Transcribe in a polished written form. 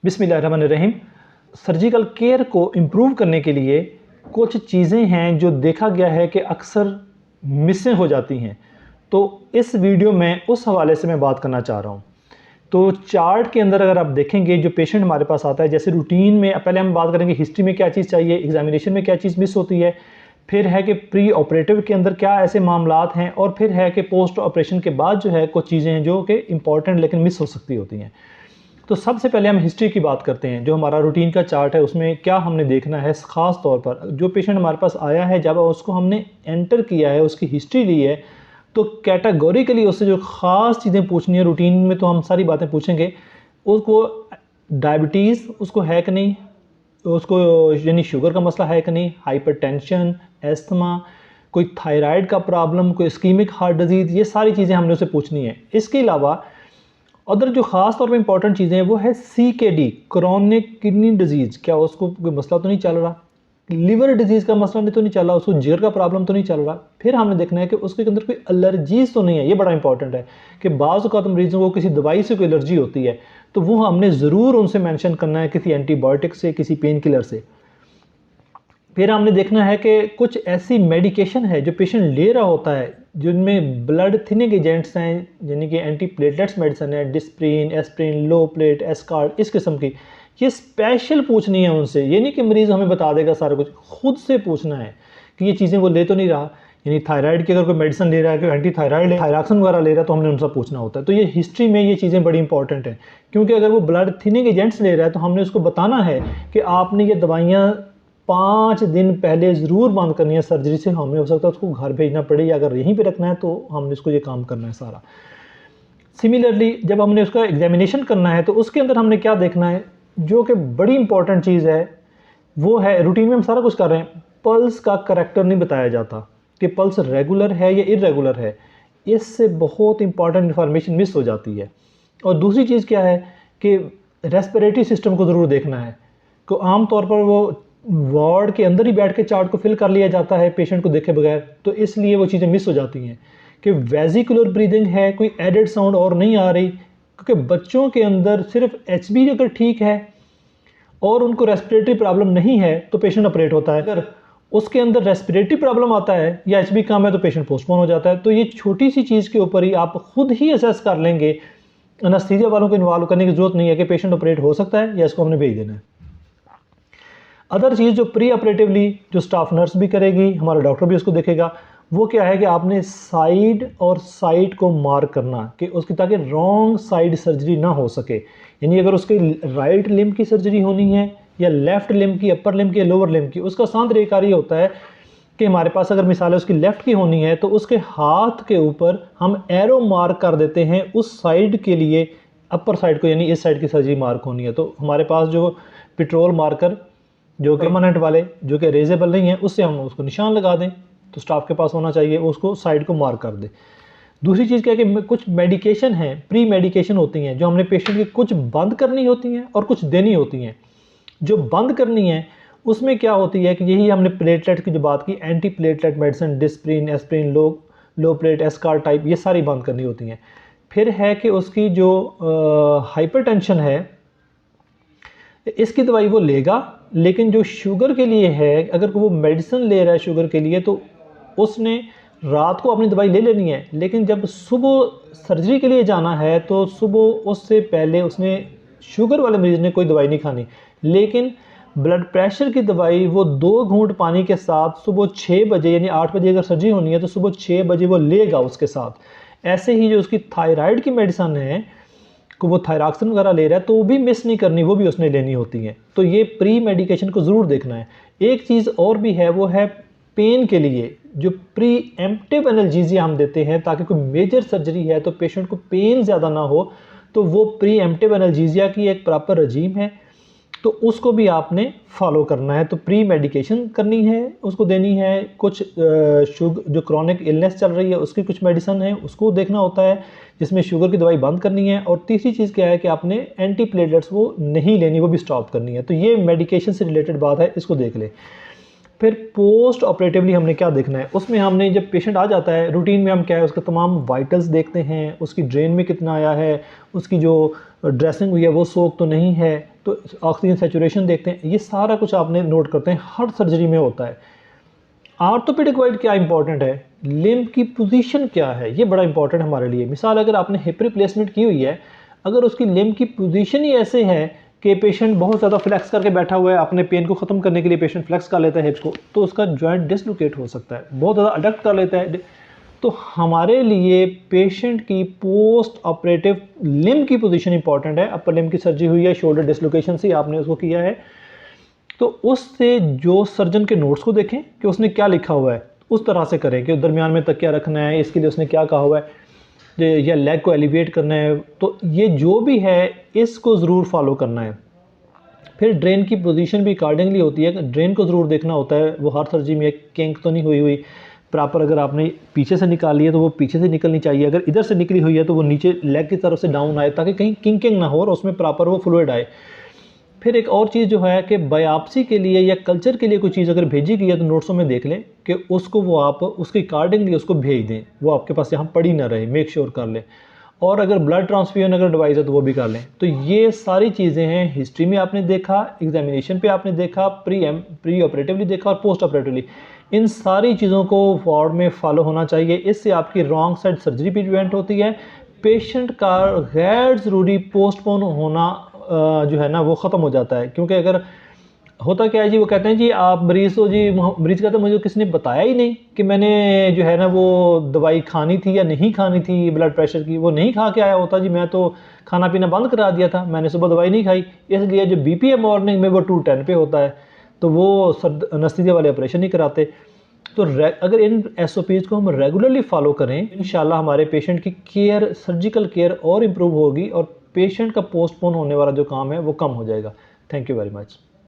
बिस्मिल्लाहिर्रहमानिर्रहीम। Surgical care को improve करने के लिए कुछ चीज़ें हैं जो देखा गया है कि अक्सर मिसिंग हो जाती हैं। तो इस वीडियो में उस हवाले से मैं बात करना चाह रहा हूँ। तो चार्ट के अंदर अगर आप देखेंगे जो पेशेंट हमारे पास आता है, जैसे रूटीन में पहले हम बात करेंगे हिस्ट्री में क्या चीज़ चाहिए, एग्जामिनेशन में क्या चीज़ मिस होती है, फिर है कि प्री ऑपरेटिव के अंदर क्या ऐसे मामलात हैं, और फिर है कि पोस्ट ऑपरेशन के बाद जो है कुछ चीज़ें हैं जो कि इंपॉर्टेंट लेकिन मिस हो सकती होती हैं। तो सबसे पहले हम हिस्ट्री की बात करते हैं। जो हमारा रूटीन का चार्ट है उसमें क्या हमने देखना है, ख़ास तौर पर जो पेशेंट हमारे पास आया है, जब उसको हमने एंटर किया है, उसकी हिस्ट्री ली है, तो कैटेगोरिकली उससे जो ख़ास चीज़ें पूछनी है, रूटीन में तो हम सारी बातें पूछेंगे। उसको डायबिटीज़ उसको है कि नहीं, उसको यानी शुगर का मसला है कि नहीं, हाइपरटेंशन, एस्थमा, कोई थायराइड का प्रॉब्लम, कोई इस्कीमिक हार्ट डिजीज़, ये सारी चीज़ें हमने उससे पूछनी है। इसके अलावा अदर जो ख़ास तौर पे इंपॉर्टेंट चीज़ें हैं वो है CKD, क्रॉनिक किडनी डिजीज़, क्या उसको कोई मसला तो नहीं चल रहा, लिवर डिजीज़ का मसला तो नहीं चल रहा, उसको जिगर का प्रॉब्लम तो नहीं चल रहा। फिर हमने देखना है कि उसके अंदर कोई एलर्जीज़ तो नहीं है। ये बड़ा इंपॉर्टेंट है कि बाज़ औक़ात मरीज़ों को किसी दवाई से कोई एलर्जी होती है, तो वो हमने ज़रूर उनसे मेंशन करना है, किसी एंटीबायोटिक से, किसी पेन किलर से। फिर हमने देखना है कि कुछ ऐसी मेडिकेशन है जो पेशेंट ले रहा होता है जिनमें ब्लड थिनिंग एजेंट्स हैं, यानी कि एंटी प्लेटलेट्स मेडिसिन है, डिस्प्रिन, एस्प्रिन, लो प्लेट, एस्कार्ड, इस किस्म की। ये स्पेशल पूछनी है उनसे, ये नहीं कि मरीज़ हमें बता देगा सारा कुछ, खुद से पूछना है कि ये चीज़ें वो ले तो नहीं रहा। यानी थायराइड की अगर कोई मेडिसिन ले रहा है, कोई एंटी थायराइड थायरॉक्सिन वगैरह ले रहा है, तो हमने उनसे पूछना होता है। तो ये हिस्ट्री में ये चीज़ें बड़ी इंपॉर्टेंट हैं, क्योंकि अगर वो ब्लड थिनिंग एजेंट्स ले रहा है तो हमने उसको बताना है कि आपने ये दवाइयाँ 5 दिन पहले ज़रूर बंद करनी है सर्जरी से। हमें हो सकता है उसको घर भेजना पड़े, या अगर यहीं पे रखना है तो हमने उसको ये काम करना है सारा। सिमिलरली जब हमने उसका एग्जामिनेशन करना है तो उसके अंदर हमने क्या देखना है, जो कि बड़ी इंपॉर्टेंट चीज़ है, वो है रूटीन में हम सारा कुछ कर रहे हैं, पल्स का करैक्टर नहीं बताया जाता कि पल्स रेगुलर है या इरेगुलर है। इससे बहुत इंपॉर्टेंट इन्फॉर्मेशन मिस हो जाती है। और दूसरी चीज़ क्या है कि रेस्पिरेटरी सिस्टम को ज़रूर देखना है। तो आम तौर पर वो वार्ड के अंदर ही बैठ के चार्ट को फिल कर लिया जाता है पेशेंट को देखे बगैर, तो इसलिए वो चीज़ें मिस हो जाती हैं कि वेजिकुलर ब्रीदिंग है, कोई एडेड साउंड और नहीं आ रही, क्योंकि बच्चों के अंदर सिर्फ HB अगर ठीक है और उनको रेस्पिरेटरी प्रॉब्लम नहीं है तो पेशेंट ऑपरेट होता है। अगर उसके अंदर रेस्पिरेटरी प्रॉब्लम आता है या HB कम है तो पेशेंट पोस्टपोन हो जाता है। तो ये छोटी सी चीज़ के ऊपर ही आप खुद ही असेस कर लेंगे, एनेस्थीसिया वालों को इन्वॉल्व करने की ज़रूरत नहीं है कि पेशेंट ऑपरेट हो सकता है या इसको हमने भेज देना है। अदर चीज़ जो प्री ऑपरेटिवली जो स्टाफ नर्स भी करेगी, हमारा डॉक्टर भी उसको देखेगा, वो क्या है कि आपने साइड और साइड को मार्क करना कि उसकी, ताकि रॉन्ग साइड सर्जरी ना हो सके। यानी अगर उसके राइट लिम्ब की सर्जरी होनी है या लेफ़्ट लिम्ब की, अपर लिम्ब की या लोअर लिम्ब की, उसका आसान तरीका ये होता है कि हमारे पास अगर मिसाल है उसकी लेफ़्ट की होनी है तो उसके हाथ के ऊपर हम एरो मार्क कर देते हैं उस साइड के लिए, अपर साइड को, यानी इस साइड की सर्जरी मार्क होनी है। तो हमारे पास जो पेट्रोल मार्कर जो परमानेंट वाले जो कि रेजेबल नहीं है, उससे हम उसको निशान लगा दें, तो स्टाफ के पास होना चाहिए, उसको साइड को मार्क कर दे। दूसरी चीज़ क्या है कि कुछ मेडिकेशन हैं, प्री मेडिकेशन होती हैं जो हमने पेशेंट की कुछ बंद करनी होती हैं और कुछ देनी होती हैं। जो बंद करनी है उसमें क्या होती है कि यही हमने प्लेटलेट की जो बात की, anti platelet medicine, Disprin, aspirin, low plate, Ascard type, ये सारी बंद करनी होती हैं। फिर है कि उसकी जो हाइपरटेंशन है, इसकी दवाई वो लेगा, लेकिन जो शुगर के लिए है, अगर वो मेडिसिन ले रहा है शुगर के लिए, तो उसने रात को अपनी दवाई ले लेनी है, लेकिन जब सुबह सर्जरी के लिए जाना है तो सुबह उससे पहले उसने, शुगर वाले मरीज़ ने कोई दवाई नहीं खानी, लेकिन ब्लड प्रेशर की दवाई वो 2 घूंट पानी के साथ सुबह 6 बजे, यानी 8 बजे अगर सर्जरी होनी है तो सुबह 6 बजे वो लेगा उसके साथ। ऐसे ही जो उसकी थायराइड की मेडिसिन है को वो थायरॉक्सिन वगैरह ले रहा है तो वो भी मिस नहीं करनी, वो भी उसने लेनी होती है। तो ये प्री मेडिकेशन को ज़रूर देखना है। एक चीज़ और भी है, वो है पेन के लिए जो प्री एम्प्टिव एनाल्जेसिया हम देते हैं, ताकि कोई मेजर सर्जरी है तो पेशेंट को पेन ज़्यादा ना हो, तो वो प्री एम्प्टिव एनाल्जेसिया की एक प्रॉपर रजीम है, तो उसको भी आपने फॉलो करना है। तो प्री मेडिकेशन करनी है, उसको देनी है। कुछ जो क्रॉनिक इलनेस चल रही है उसकी कुछ मेडिसिन है, उसको देखना होता है, जिसमें शुगर की दवाई बंद करनी है। और तीसरी चीज़ क्या है कि आपने एंटी प्लेटलेट्स वो नहीं लेनी, वो भी स्टॉप करनी है। तो ये मेडिकेशन से रिलेटेड बात है, इसको देख ले। फिर पोस्ट ऑपरेटिवली हमने क्या देखना है, उसमें हमने जब पेशेंट आ जाता है, रूटीन में हम क्या है उसका तमाम वाइटल्स देखते हैं, उसकी ड्रेन में कितना आया है, उसकी जो ड्रेसिंग हुई है वो सोक तो नहीं है, तो ऑक्सीजन सेचुरेशन देखते हैं, ये सारा कुछ आपने नोट करते हैं, हर सर्जरी में होता है। आर्थोपेडिक वाइड क्या इंपॉर्टेंट है, लिम्ब की पोजीशन क्या है, ये बड़ा इंपॉर्टेंट है हमारे लिए। मिसाल अगर आपने हिप रिप्लेसमेंट की हुई है, अगर उसकी लिम्ब की पोजीशन ही ऐसे है कि पेशेंट बहुत ज़्यादा फ्लेक्स करके बैठा हुआ है, अपने पेन को ख़त्म करने के लिए पेशेंट फ्लेक्स कर लेता है हिप को, तो उसका जॉइंट डिसलोकेट हो सकता है, बहुत ज़्यादा अडक्ट कर लेता है। तो हमारे लिए पेशेंट की पोस्ट ऑपरेटिव लिम्ब की पोजीशन इंपॉर्टेंट है। अपर लिम्ब की सर्जरी हुई है, शोल्डर डिसलोकेशन से आपने उसको किया है, तो उससे जो सर्जन के नोट्स को देखें कि उसने क्या लिखा हुआ है, उस तरह से करें कि दरमियान में तकिया रखना है, इसके लिए उसने क्या कहा हुआ है, या लेग को एलिवेट करना है, तो ये जो भी है इसको ज़रूर फॉलो करना है। फिर ड्रेन की पोजीशन भी अकॉर्डिंगली होती है, ड्रेन को ज़रूर देखना होता है, वो हर सर्जरी में एक किंक तो नहीं हुई प्रॉपर। अगर आपने पीछे से निकाली है तो वो पीछे से निकलनी चाहिए, अगर इधर से निकली हुई है तो वो नीचे लेग की तरफ से डाउन आए, ताकि कहीं किंकिंग ना हो और उसमें प्रॉपर वो फ्लूइड आए। फिर एक और चीज़ जो है कि बायोप्सी के लिए या कल्चर के लिए कोई चीज़ अगर भेजी गई है तो नोट्सों में देख लें कि उसको वो आप उसके अकॉर्डिंगली उसको भेज दें, वो आपके पास यहाँ पड़ी ना रहे, मेक श्योर कर लें। और अगर ब्लड ट्रांसफ्यूजन अगर डिवाइस है तो वो भी कर लें। तो ये सारी चीज़ें हैं, हिस्ट्री में आपने देखा, एग्जामिनेशन पे आपने देखा, प्री ऑपरेटिवली देखा और पोस्ट ऑपरेटिवली, इन सारी चीज़ों को वार्ड में फॉलो होना चाहिए। इससे आपकी रॉन्ग साइड सर्जरी भी प्रिवेंट होती है, पेशेंट का गैर ज़रूरी पोस्टपोन होना जो है ना वो ख़त्म हो जाता है। क्योंकि अगर होता क्या है जी, वो कहते हैं जी आप मरीज़ हो जी, मरीज़ कहते हैं मुझे किसी ने बताया ही नहीं कि मैंने जो है ना वो दवाई खानी थी या नहीं खानी थी ब्लड प्रेशर की, वो नहीं खा के आया होता जी, मैं तो खाना पीना बंद करा दिया था, मैंने सुबह दवाई नहीं खाई, इसलिए जो बीपी है मॉर्निंग में वो 210 पे होता है, तो वो एनेस्थीसिया वाले ऑपरेशन नहीं कराते। तो अगर इन SOPs को हम रेगुलरली फॉलो करें, इंशाल्लाह हमारे पेशेंट की केयर, सर्जिकल केयर और इम्प्रूव होगी और पेशेंट का पोस्टपोन होने वाला जो काम है वो कम हो जाएगा। Thank you very much.